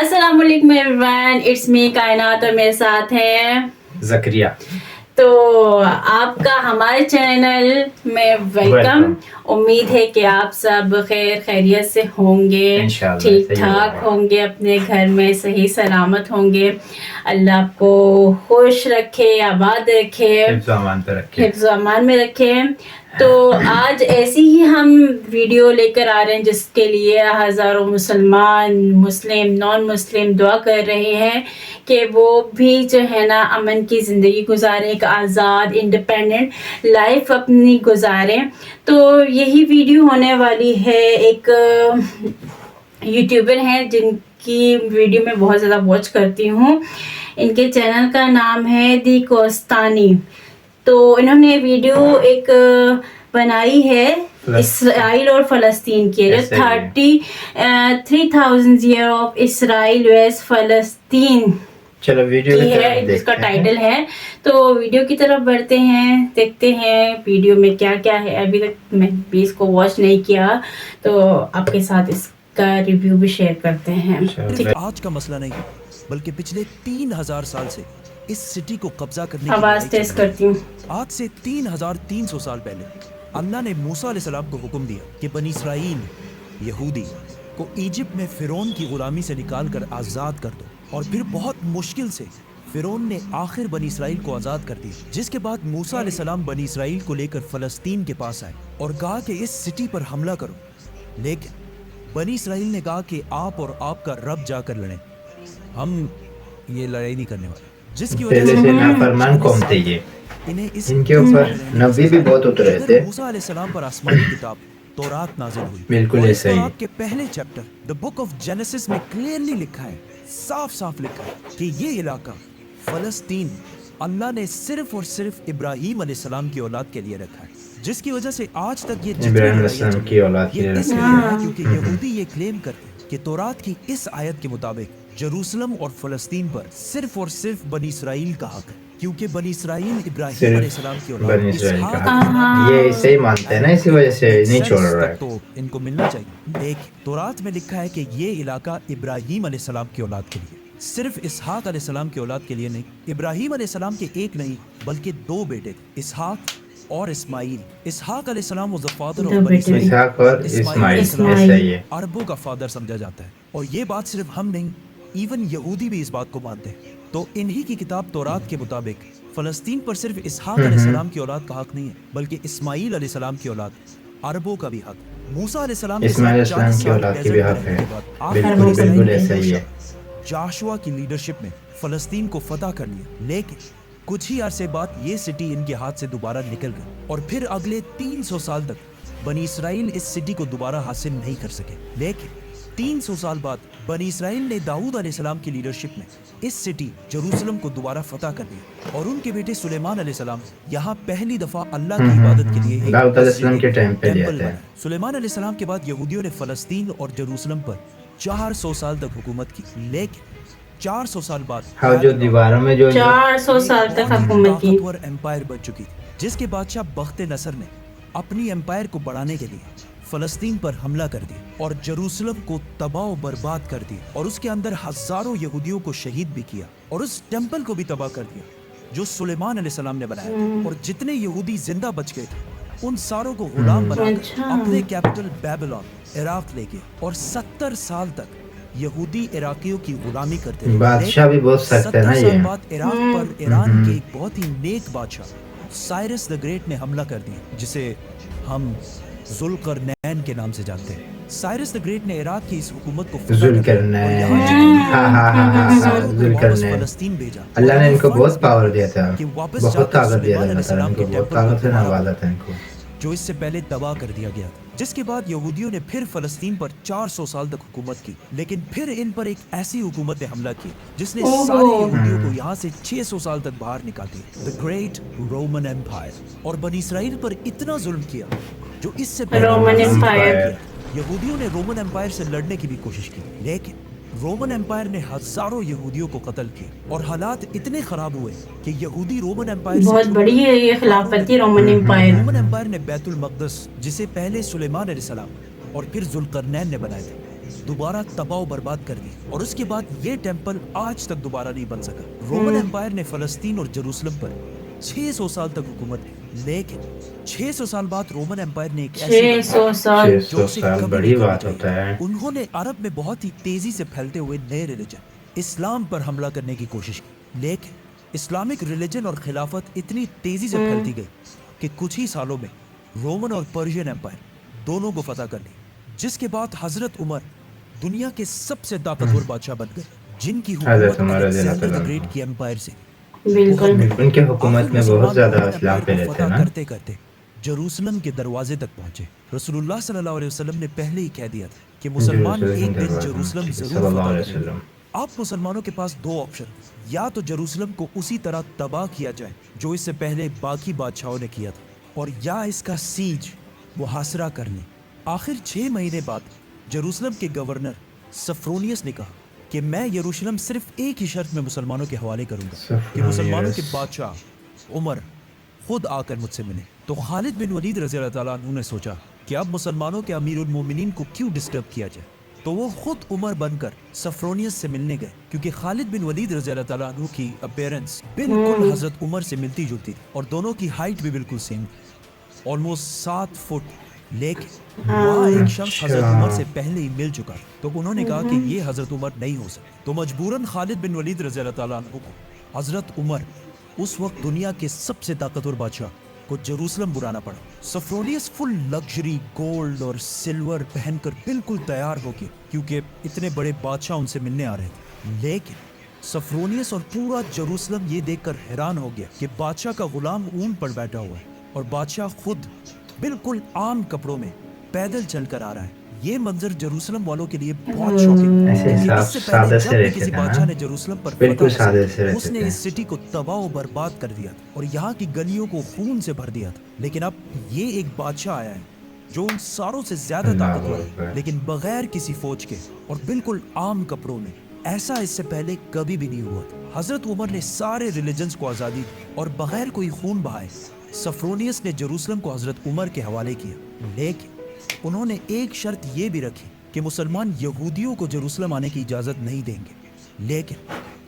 अस्सलाम वालेकुम everyone, it's me कायनात और मेरे साथ हैं ज़करिया। तो आपका हमारे चैनल में वेलकम। उम्मीद है कि आप सब खैरियत से होंगे, ठीक ठाक होंगे, अपने घर में सही सलामत होंगे। अल्लाह आपको खुश रखे, आबाद रखे, हिफ्ज़ अमान में रखे। तो आज ऐसी ही हम वीडियो लेकर आ रहे हैं जिसके लिए हज़ारों मुसलमान, मुस्लिम, नॉन मुस्लिम दुआ कर रहे हैं कि वो भी जो है ना अमन की ज़िंदगी गुजारें, एक आज़ाद इंडिपेंडेंट लाइफ अपनी गुजारें। तो यही वीडियो होने वाली है। एक यूट्यूबर हैं जिनकी वीडियो मैं बहुत ज़्यादा वॉच करती हूँ। इनके चैनल का नाम है दी कोस्तानी। तो इन्होंने वीडियो एक बनाई है इसराइल और फ़लस्तीन की, जो 33,000 ईयर ऑफ इसराइल वर्सेस फ़लस्तीन चलो वीडियो की है, जिसका टाइटल है। तो वीडियो की तरफ बढ़ते हैं, देखते हैं वीडियो में क्या क्या है। अभी तक मैं भी इसको वॉच नहीं किया, तो आपके साथ इसका रिव्यू भी शेयर करते हैं। आज का मसला नहीं, बल्कि पिछले 3000 साल से इस सिटी को कब्जा करने की आवाज तेज करती हूँ। आज से 3300 साल पहले अल्लाह ने मूसा अलैहिस्सलाम को हुक्म दिया कि बनी इसराइल यहूदी को इजिप्ट में फिरौन की गुलामी से निकाल कर आज़ाद कर दो। और फिर बहुत मुश्किल से फिरौन ने आखिर बनी इसराइल को आज़ाद कर दिया, जिसके बाद मूसा अलैहिस्सलाम बनी इसराइल को लेकर फ़लस्तीन के पास आए और कहा कि इस सिटी पर हमला करो। लेकिन बनी इसराइल ने कहा कि आप और आपका रब जाकर लड़ें, हम ये लड़ाई नहीं करने वाले। जिसकी वजह से नाफरमान कौम थे ये, इनके ऊपर नबी भी बहुत उतरे थे। मूसा अलैहिस्सलाम पर आसमानी किताब तौरात नाज़िल हुई। बिल्कुल ऐसा ही। आपके पहले chapter the book of genesis में क्लियरली लिखा है, साफ साफ लिखा है कि ये इलाका फ़लस्तीन अल्लाह ने सिर्फ और सिर्फ इब्राहीम अलैहिस्सलाम की औलाद के लिए रखा है, जिसकी वजह से आज तक ये इब्राहीम अलैहिस्सलाम की औलाद के लिए रखा है, क्योंकि यहूदी ये क्लेम करते हैं कि तौरात की इस आयत के मुताबिक जेरूसलम और फ़लस्तीन पर सिर्फ और सिर्फ बनी इसराइल का हक है, क्योंकि बनी इसराइल इब्राहीम अलैहिस्सलाम की औलाद ये इसे ही मानते हैं ना, इसी वजह से नहीं छोड़ रहा है। तो इनको मिलना चाहिए। एक तौरात में लिखा है कि ये इलाका इब्राहीम अलैहिस्सलाम की औलाद के लिए, सिर्फ इसहाक अलैहिस्सलाम की औलाद के लिए नहीं। इब्राहीम अलैहिस्सलाम के एक नहीं बल्कि दो बेटे थे, इसहाक और इस्माइल। इसहाक अलैहिस्सलाम वाज द फादर ऑफ बनी इसराइल। इसहाक और इस्माइल अरबों का फादर समझा जाता है। और ये बात सिर्फ हम नहीं, इवन यहूदी भी इस बात को मानते हैं। तो इन्हीं की किताब तौरात के मुताबिक फ़लस्तीन पर सिर्फ इसहाक अलैहिस्सलाम की औलाद का हक नहीं है, बल्कि इस्माइल अलैहिस्सलाम की औलाद, अरबों का भी हक। मूसा अलैहिस्सलाम की औलाद की भी हक है। बिल्कुल ऐसा ही है। जाशुआ की लीडरशिप में फ़लस्तीन को फतह कर लिया, लेकिन कुछ ही अरसे बाद ये सिटी इनके हाथ से दोबारा निकल गई और फिर अगले 300 साल तक बनी इसराइल इस सिटी को दोबारा हासिल नहीं कर सके। लेकिन 300 साल बाद बनी इसराइल ने दाऊद अलैहिस्सलाम की लीडरशिप में इस सिटी जेरूसलम को दोबारा फतह कर लिया और उनके बेटे सुलेमान अलैहिस्सलाम यहाँ पहली दफा अल्लाह की इबादत के लिए दाऊद अलैहिस्सलाम के टाइम पे लिया था। सुलेमान अलैहिस्सलाम के बाद यहूदियों ने फ़लस्तीन और जेरूसलम पर 400 साल तक हुकूमत की, लेकिन 400 साल बाद जो दीवारों में जो 400 साल तक हुकूमत की एम्पायर बन चुकी थी, जिसके बादशाह बख्त नसर ने अपनी एम्पायर को बढ़ाने के लिए फ़लस्तीन पर हमला कर दिया और जेरूसलम को तबाह बर्बाद कर दिया और उसके अंदर हजारों यहूदियों को शहीद भी किया और उस टेंपल को भी तबाह कर दिया जो सुलेमान अलैहिस्सलाम ने बनाया था। और जितने यहूदी जिंदा बच गए थे उन सारों को गुलाम बनाकर अपने कैपिटल बेबीलोन इराक ले गए और 70 साल तक यहूदी इराकियों की गुलामी करते रहे। बादशाह भी बहुत सख्त है ना ये। बाद इराक पर ईरान के एक बहुत ही नेक बादशाह साइरस द ग्रेट ने हमला कर दिया, जिसे हम ज़ुल्करनैन के नाम से जानते हैं। साइरस द ग्रेट ने इराक की इस हुकूमत को फ़लस्तीन भेजा। अल्लाह ने इनको बहुत पावर दिया था, बहुत ताकत दिया था, बहुत ताकत से नवाजा था इनको, जो इससे पहले तबाह कर दिया गया था। जिसके बाद यहूदियों ने फिर फ़लस्तीन पर 400 साल तक हुकूमत की, लेकिन फिर इन पर एक ऐसी हुकूमत ने हमला की जिसने सारे यहूदियों को यहाँ से 600 साल तक बाहर निकाल दिया, द ग्रेट रोमन एम्पायर। और बनी इसराइल पर इतना जुल्म किया जो इससे रोमन एम्पायर। यहूदियों ने रोमन एम्पायर से लड़ने की भी कोशिश की, लेकिन रोमन एम्पायर ने हजारों यहूदियों को कत्ल किया और हालात इतने खराब हुए कि यहूदी रोमन एम्पायर बहुत बड़ी है ये खिलाफत थी रोमन एम्पायर। रोमन एम्पायर ने बैतुल मक़दस, जिसे पहले सुलेमान अलैहिस्सलाम और फिर ज़ुल्करनैन ने बनाए थे, दोबारा तबाह और बर्बाद कर दी और उसके बाद ये टेम्पल आज तक दोबारा नहीं बन सका। रोमन एम्पायर ने फलस्तीन और जेरूसलम पर 600 साल तक हुकूमत की, लेकिन 600 साल बाद रोमन एम्पायर ने एक ऐसी 600 साल 600 साल बड़ी बात होता है। उन्होंने अरब में बहुत ही तेजी से फैलते हुए नए रिलीजन इस्लाम पर हमला करने की कोशिश की, लेकिन इस्लामिक रिलीजन और खिलाफत इतनी तेजी से फैलती गई कि कुछ ही सालों में रोमन और पर्शियन एम्पायर दोनों को फतह कर ली, जिसके बाद हजरत उमर दुनिया के सबसे ताकतवर बादशाह बन गए, जिनकी हजरत हुकूमत उमर रज़ी अल्लाह अलेक्जेंडर द तआला ग्रेट की एम्पायर से बिल्कुल उनके हुकूमत में बहुत ज्यादा इस्लाम फैले थे ना। करते करते जेरूसलम के दरवाजे तक पहुंचे। रसूलुल्लाह सल्लल्लाहु अलैहि वसल्लम ने पहले ही कह दिया था कि मुसलमान एक दिन जेरूसलम जरूर सल्लल्लाहु फतह अलैहि करेंगे। वसल्लम। अब मुसलमानों के पास दो ऑप्शन, या तो जेरूसलम को उसी तरह तबाह किया जाए जो इससे पहले बाकी बादशाहों ने किया था, और या इसका सीज मुहासरा कर लें। आखिर 6 महीने बाद जेरूसलम के गवर्नर सफ्रोनियस ने कहा कि मैं यरूशलेम सिर्फ एक ही शर्त में मुसलमानों के हवाले करूंगा कि मुसलमानों के बादशाह उमर खुद आकर मुझसे मिले। तो खालिद बिन वलीद रज़ी अल्लाह ताला अन्हु ने सोचा कि अब मुसलमानों के अमीरुल मोमिनीन को क्यों डिस्टर्ब किया जाए, तो वो खुद उमर बनकर सफ्रोनियस से मिलने गए, क्योंकि खालिद बिन वलीद रज़ी अल्लाह ताला अन्हु की अपीयरेंस बिल्कुल हजरत उमर से मिलती जुलती थी और दोनों की हाइट भी बिल्कुल सेम, ऑलमोस्ट 7 फुट। लेकिन वहाँ एक शख्स हजरत उमर से पहले ही मिल चुका, तो उन्होंने कहा कि ये हजरत उमर नहीं हो सकते। तो मजबूरन खालिद बिन वलीद रज़ी अल्लाह ताला अन्हु को हजरत उमर, उस वक्त दुनिया के सबसे ताकतवर बादशाह, को जेरूसलम बुलाना पड़ा। सफ्रोनियस फुल लग्जरी गोल्ड और सिल्वर पहनकर बिल्कुल तैयार हो गया, क्योंकि इतने बड़े बादशाह उनसे मिलने आ रहे थे। लेकिन सफ्रोनियस और पूरा जेरूसलम ये देखकर हैरान हो गया कि बादशाह का गुलाम ऊंट पर बैठा हुआ है और बादशाह खुद बिल्कुल आम कपड़ों में पैदल चलकर आ रहा है। ये मंजर जेरूसलम वालों के लिए बहुत शॉकिंग, ऐसे क्योंकि साफ इससे सादे पहले से जब भी रहते किसी थे ना। बादशाह ने जेरूसलम पर बिल्कुल फतह सादे हासिल से की, रहते उसने थे। इस सिटी को तबाह और बर्बाद कर दिया था और यहाँ की गलियों को खून से भर दिया था। लेकिन अब ये एक बादशाह आया है जो उन सारों से ज्यादा अल्लाह ताकतवर है, अकबर। लेकिन बगैर किसी फौज के और बिल्कुल आम कपड़ों में। ऐसा इससे पहले कभी भी नहीं हुआ था। हजरत उमर ने सारे रिलीजन्स को आज़ादी दी और बगैर कोई खून बहाए सफ्रोनियस ने जेरूसलम को हजरत उमर के हवाले किया। लेकिन उन्होंने एक शर्त ये भी रखी कि मुसलमान यहूदियों को जेरूसलम आने की इजाज़त नहीं देंगे। लेकिन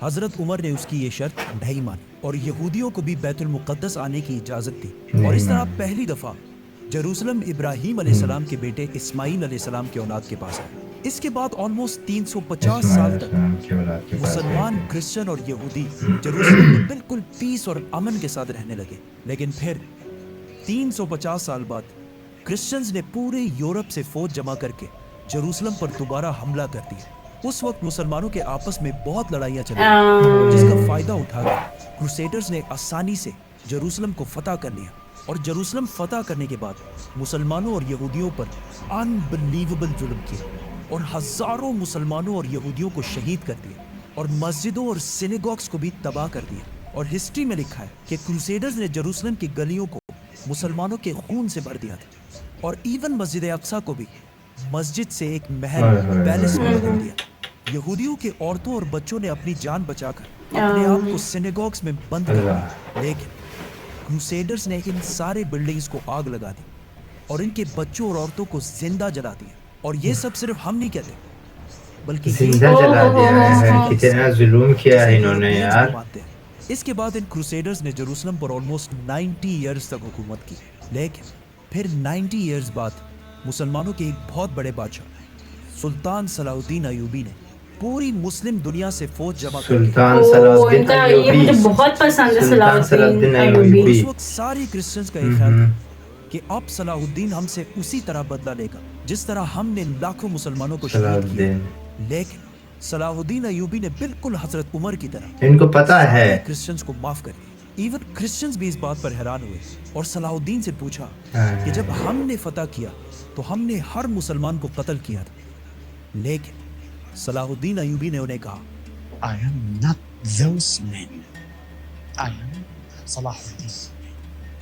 हजरत उमर ने उसकी ये शर्त नहीं मानी और यहूदियों को भी बैतुल मुक़द्दस आने की इजाज़त दी। और इस तरह पहली दफ़ा जेरूसलम इब्राहीम अलैहिस्सलाम के बेटे इस्माईल अलैहिस्सलाम के औलाद के पास आया। इसके बाद ऑलमोस्ट 350 साल तक मुसलमान, क्रिश्चियन और यहूदी जेरूसलम में बिल्कुल पीस और अमन के साथ रहने लगे। लेकिन फिर 350 साल बाद क्रिश्चियंस ने पूरे यूरोप से फौज जमा करके जेरूसलम पर दोबारा हमला कर दिया। उस वक्त मुसलमानों के आपस में बहुत लड़ाइयाँ चली, जिसका फायदा उठाकर क्रूसेडर्स ने आसानी से जेरूसलम को फतह कर लिया। और जेरूसलम फतह करने के बाद मुसलमानों और यहूदियों पर अनबिलीवेबल जुल्म किया और हजारों मुसलमानों और यहूदियों को शहीद कर दिया और मस्जिदों और सिनेगॉग्स को भी तबाह कर दिया। और हिस्ट्री में लिखा है कि क्रूसेडर्स ने जेरूसलम की गलियों को मुसलमानों के खून से भर दिया था और इवन मस्जिद अक्सा को भी मस्जिद से एक महल, पैलेस में बदल दिया। यहूदियों के औरतों और बच्चों ने अपनी जान बचाकर अपने आप को सिनेगॉग्स में बंद कर दिया। लेकिन क्रूसेडर्स ने इन सारे बिल्डिंग्स को आग लगा दी और इनके बच्चों और औरतों को जिंदा जला दिया। और ये सब सिर्फ हम नहीं कहते, बल्कि जिंदा जला दिया है। कितना जुल्म किया है इन्होंने यार। इसके बाद इन क्रूसेडर्स ने जेरूसलम पर ऑलमोस्ट 90 इयर्स तक हुकूमत की। लेकिन फिर 90 इयर्स बाद मुसलमानों के एक बहुत बड़े बादशाह सुल्तान सलाहुद्दीन अयूबी ने पूरी मुस्लिम दुनिया से फौज जमा सुल्तान सलाहुद्दीन इनका ये मुझे बहुत पसंद है, सलाहुद्दीन अयूबी। उस वक्त सारे क्रिश्चियंस का एक ख्याल था कि अब सलाहुद्दीन हमसे उसी तरह बदला लेगा जिस तरह हमने लाखों मुसलमानों को शहीद किया। लेकिन सलाहुद्दीन अयूबी ने बिल्कुल हजरत उमर की तरह इनको पता है क्रिश्चियंस को माफ कर दिया। इवन क्रिश्चियंस भी इस बात पर हैरान हुए और सलाहुद्दीन से पूछा कि जब हमने फतह किया तो हमने हर मुसलमान को कत्ल किया था। लेकिन सलाहुद्दीन अयूबी ने उन्हें कहा, I am not those men. I am Salahuddin.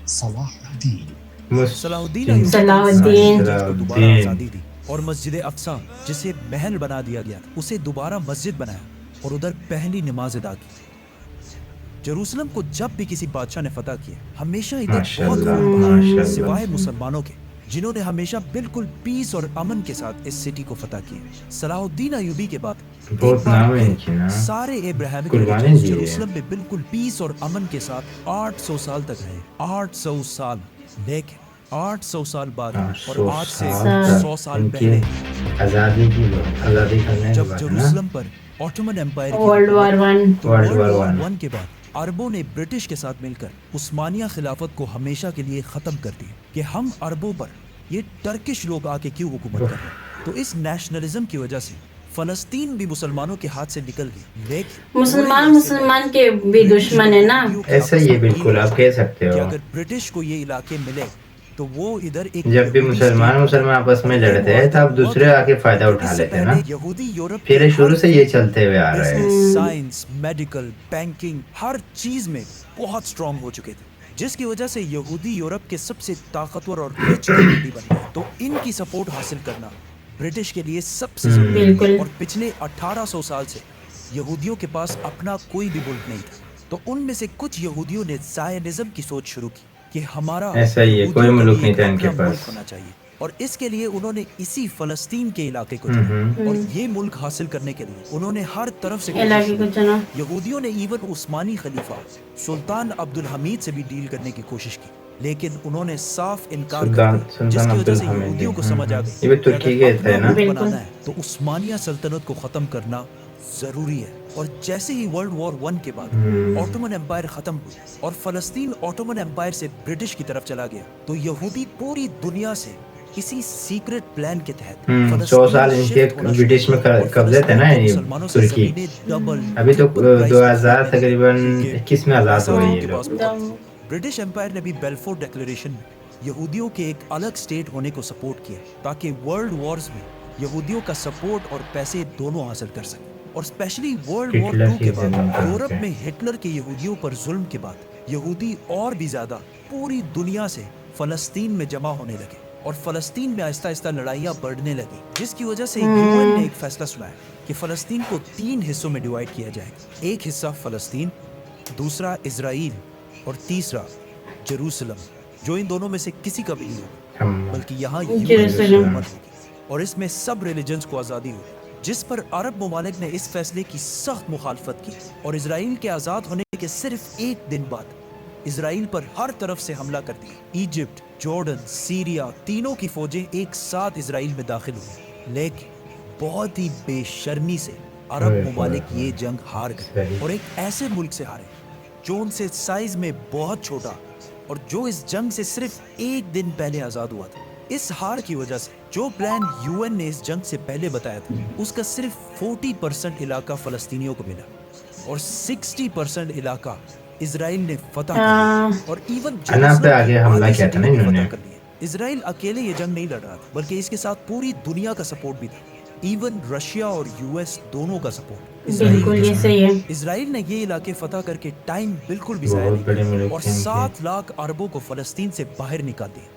Salahuddin. Salahuddin Ayubi Salahuddin को दोबारा आजादी दी और मस्जिद अक्सा जिसे महल बना दिया गया उसे दोबारा मस्जिद बनाया और उधर पहली नमाज अदा की। जेरूसलम को जब भी किसी बादशाह ने फतह किया हमेशा इधर बहुत खून बहा, सिवाय मुसलमानों के जिन्होंने हमेशा बिल्कुल पीस और अमन के साथ इस सिटी को फतह किया। सलाहुद्दीन अयूबी के बाद बहुत एक बार नाम है फिर इनके ना, सारे इब्राहिमिक कुर्बानी रिलीजन्स दी है। जेरूसलम में बिल्कुल पीस और अमन के साथ 800 साल तक रहे। 800 साल, लेकिन 800 साल बाद और आज से 100 साल पहले आजादी करने जब के बाद ना, जेरूसलम पर Ottoman empire world war one, तो world world war war one. One के बाद अरबों ने ब्रिटिश के साथ मिलकर उस्मानिया खिलाफत को हमेशा के लिए खत्म कर दिया कि हम अरबों पर ये टर्किश लोग आके क्यों हुकूमत कर रहे हैं। तो इस नेशनलिज्म की वजह से फलस्तीन भी मुसलमानों के हाथ से निकल गई। लेकिन मुसलमान के भी दुश्मन है ना। ऐसा ही है, बिल्कुल आप कह सकते कि हो। अगर ब्रिटिश को ये इलाके मिले तो वो इधर एक जब भी यहूदी मुसलमान स्टेट आपस में लड़ते हैं तब दूसरे आके फायदा उठा इससे लेते हैं ना, पहले यहूदी यूरोप फिर के शुरू हर से ये चलते हुए आ रहे हैं। साइंस, मेडिकल, बैंकिंग, हर चीज में बहुत स्ट्रांग हो चुके थे, जिसकी वजह से यहूदी यूरोप के सबसे ताकतवर और रिच कम्युनिटी बन गए। तो इनकी सपोर्ट हासिल करना ब्रिटिश के लिए सबसे जरूरी बिल्कुल। है। और पिछले 1800 साल से यहूदियों के पास अपना कोई भी मुल्क नहीं था। तो उनमें से कुछ यहूदियों ने ज़ायनिज़्म की सोच शुरू की कि हमारा ऐसा ही है, यहूदियों कोई का मुल्क भी नहीं एक था इनके अपना मुल्क पास। होना चाहिए। और इसके लिए उन्होंने इसी फलस्तीन के इलाके को चुना। और ये मुल्क हासिल करने के लिए उन्होंने हर तरफ से कोशिश इलाके को की। चुना। यहूदियों ने इवन उस्मानी खलीफा सुल्तान अब्दुल हमीद से भी डील करने की कोशिश की, लेकिन उन्होंने साफ इनकार कर दिया, जिसकी वजह से यहूदियों को समझ आ गई ये भी कि तुर्की अगर के अपना थे ना। मुल्क बिल्कुल। बनाना है तो उस्मानिया सल्तनत को खत्म करना जरूरी है। और जैसे ही वर्ल्ड वॉर वन के बाद ऑटोमन एम्पायर खत्म हुई और फलस्तीन ऑटोमन एम्पायर से ब्रिटिश की तरफ चला गया, तो यहूदी पूरी दुनिया से किसी सीक्रेट प्लान के तहत 100 साल इनके ब्रिटिश में कब्जे थे ना ये तुर्की। अभी तो 2000 तकरीबन 21 में आजाद हो गई ये लोग। ब्रिटिश एम्पायर ने भी बेल्फोर डिक्लेरेशन में यहूदियों के एक अलग स्टेट होने को सपोर्ट किया ताकि वर्ल्ड वॉर्स में यहूदियों का सपोर्ट और पैसे दोनों हासिल कर सकें। और स्पेशली वर्ल्ड वॉर हिटलर 2 की के बाद जगह यूरोप पे। में हिटलर के यहूदियों पर जुल्म के बाद यहूदी और भी ज्यादा पूरी दुनिया से फलस्तीन में जमा होने लगे और फलस्तीन में आहिस्ता आहिस्ता लड़ाइयाँ बढ़ने लगी, जिसकी वजह से यूएन ने एक फैसला सुनाया कि फलस्तीन को 3 हिस्सों में डिवाइड किया जाएगा। एक हिस्सा फलस्तीन, दूसरा इजराइल और तीसरा जेरूसलम, जो इन दोनों में से किसी का भी नहीं होगा, बल्कि यहाँ जेरूसलम। हुकूमत होगी और इसमें सब रिलीजन्स को आज़ादी होगी। जिस पर अरब ममालिक ने इस फैसले की सख्त मुखालफत की और इजराइल के आज़ाद होने के सिर्फ एक दिन बाद इजराइल पर हर तरफ से हमला कर दिया। इजिप्ट, जॉर्डन, सीरिया, तीनों की फौजें एक साथ इजराइल में दाखिल हुई, लेकिन बहुत ही बेशर्मी से अरब ममालिक ये जंग हार गए और एक ऐसे मुल्क से हारे जो उनसे साइज में बहुत छोटा और जो इस जंग से सिर्फ एक दिन पहले आज़ाद हुआ था। इस हार की वजह से जो प्लान यूएन ने इस जंग से पहले बताया था, उसका सिर्फ 40% इलाका फलस्तीनियों को मिला और 60% इलाका इजराइल ने फतह कर लिया। और इवन अना पे आगे हमला किया था ना इन्होंने। इजराइल अकेले ये जंग नहीं लड़ रहा था, बल्कि इसके साथ पूरी दुनिया का सपोर्ट भी था। इवन रशिया और यूएस दोनों का सपोर्ट बिल्कुल ये सही है। इजराइल ने ये इलाके फतह करके टाइम बिल्कुल भी जाया बहुत बड़े नहीं मुल्क और थे इनके। 7 लाख अरबों को फलस्तीन से बाहर निकाल दिया।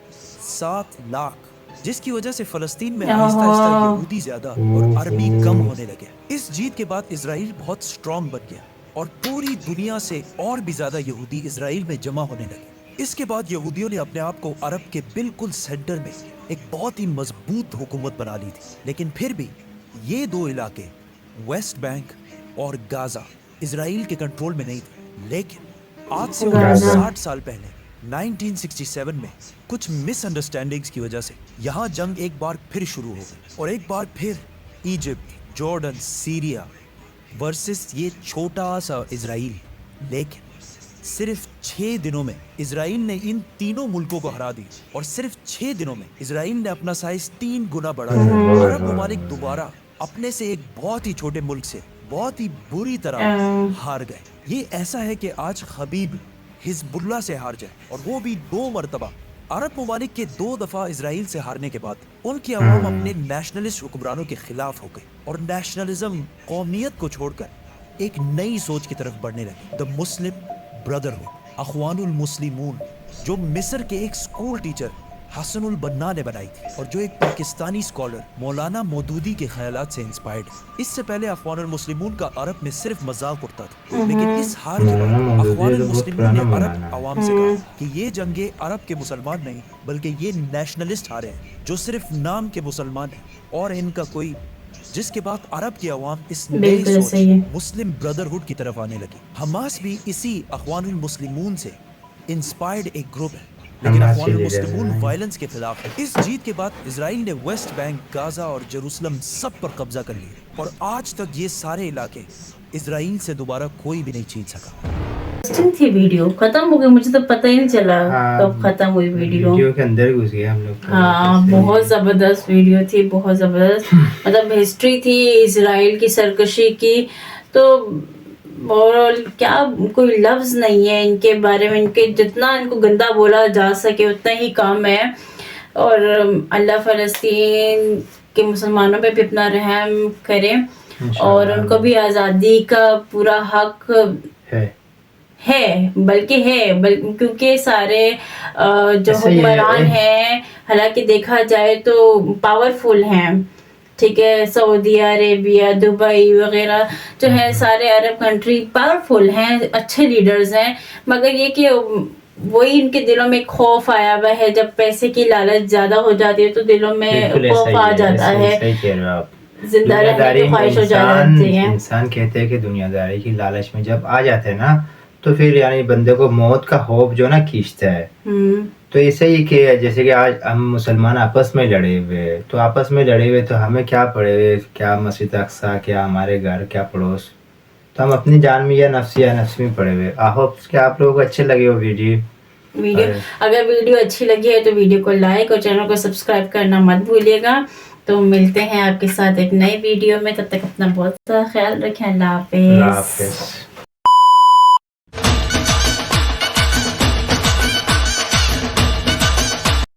7 लाख, जिसकी वजह से फलस्तीन में आहिस्ता आहिस्ता यहूदी ज्यादा और अरबी कम होने लगे। इस जीत के बाद इजराइल बहुत स्ट्रांग बन गया और पूरी दुनिया से और भी ज्यादा यहूदी इजराइल में जमा होने लगे। इसके बाद यहूदियों ने अपने आप को अरब के बिल्कुल सेंटर में एक बहुत ही मजबूत हुकूमत बना ली थी। लेकिन फिर भी ये 2 इलाके वेस्ट बैंक और गाजा इजराइल के कंट्रोल में नहीं थे। लेकिन आज से गाजा। 60 साल पहले 1967 में कुछ मिसअंडरस्टैंडिंग्स की वजह से यहाँ जंग एक बार फिर शुरू हो गई और एक बार फिर इजिप्ट, जॉर्डन, सीरिया वर्सेस ये छोटा सा इजराइल। लेकिन सिर्फ 6 दिनों में इजराइल ने इन तीनों मुल्कों को हरा दी और सिर्फ 6 दिनों में इजराइल ने अपना साइज 3 गुना बढ़ा दिया। अरब ममालिक दोबारा अपने से एक बहुत ही छोटे मुल्क से बहुत ही बुरी तरह हार गए। ये ऐसा है कि आज खबीब हिजबुल्लाह से हार जाए और वो भी 2 मरतबा। अरब ममालिक के 2 दफा इजराइल से हारने के बाद उनकी आवाम अपने नेशनलिस्ट हुक्मरानों के खिलाफ हो गई और नेशनलिज्म, कौमियत को छोड़कर एक नई सोच की तरफ बढ़ने लगी। द मुस्लिम ब्रदरहुड, अखवानुल मुस्लिमून, जो मिस्र के एक स्कूल टीचर हसनुल बन्ना ने बनाई थी और जो एक पाकिस्तानी स्कॉलर मौलाना मौदूदी के ख्यालात से इंस्पायर्ड है। इससे पहले अफ़वानुल मुस्लिमून का अरब में सिर्फ मजाक उड़ता था, लेकिन इस हार के बाद अफ़वानुल मुस्लिमून ने अरब आवाम से कहा कि ये जंगे अरब के मुसलमान नहीं बल्कि ये नेशनलिस्ट हारे हैं जो सिर्फ नाम के मुसलमान हैं और इनका कोई, जिसके बाद अरब की अवाम इस नई सोच मुस्लिम ब्रदरहुड की तरफ आने लगी। हमास भी इसी अख़वानुल मुस्लिमून से इंस्पायर्ड एक ग्रुप है, लेकिन अफ़वानुल मुस्लिमून वायलेंस के खिलाफ है। इस जीत के बाद इजराइल ने वेस्ट बैंक, गाजा और जेरूसलम सब पर कब्जा कर लिया और आज तक ये सारे इलाके इजराइल से दोबारा कोई भी नहीं छीन सका। इंटरेस्टिंग थी वीडियो, खत्म हो गई, मुझे तो पता ही नहीं चला कब खत्म हुई वीडियो के अंदर घुस गए हम लोग। हाँ, बहुत जबरदस्त वीडियो थी, बहुत जबरदस्त। मतलब हिस्ट्री थी इजराइल की सरकशी की, तो ओवरऑल क्या कोई लफ्ज नहीं है इनके बारे में, इनके जितना इनको गंदा बोला जा सके उतना ही कम है। और अल्लाह फ़लस्तीन के मुसलमानों पे भी अपना रहम करे और उनको भी आज़ादी का पूरा हक बल्कि क्योंकि सारे जो हुक्मरान हैं हालांकि देखा जाए तो पावरफुल हैं, ठीक है, सऊदी अरेबिया, दुबई वगैरह जो है सारे अरब कंट्री पावरफुल हैं, अच्छे लीडर्स हैं, मगर ये कि वही इनके दिलों में खौफ आया हुआ है। जब पैसे की लालच ज्यादा हो जाती है तो दिलों में खौफ आ जाता है, जिंदा रहने की ख्वाहिश हो जाती है। इंसान कहते हैं कि दुनियादारी की लालच में जब आ जाते हैं ना तो फिर यानी बंदे को मौत का खौफ जो ना खींचता है। तो ऐसे ही कि जैसे कि आज हम मुसलमान आपस में लड़े हुए, तो आपस में लड़े हुए तो हमें क्या पड़े हुए, क्या मस्जिद अक्सा, क्या हमारे घर, क्या पड़ोस, तो हम अपनी जान में या नफ्स में पड़े हुए। आई होप कि आप लोगों को अच्छे लगे हो वीडियो। अगर वीडियो अच्छी लगी है तो वीडियो को लाइक और चैनल को सब्सक्राइब करना मत भूलिएगा। तो मिलते हैं आपके साथ एक नई वीडियो में, तब तक अपना बहुत सारा ख्याल रखें। अल्लाह हाफिज़।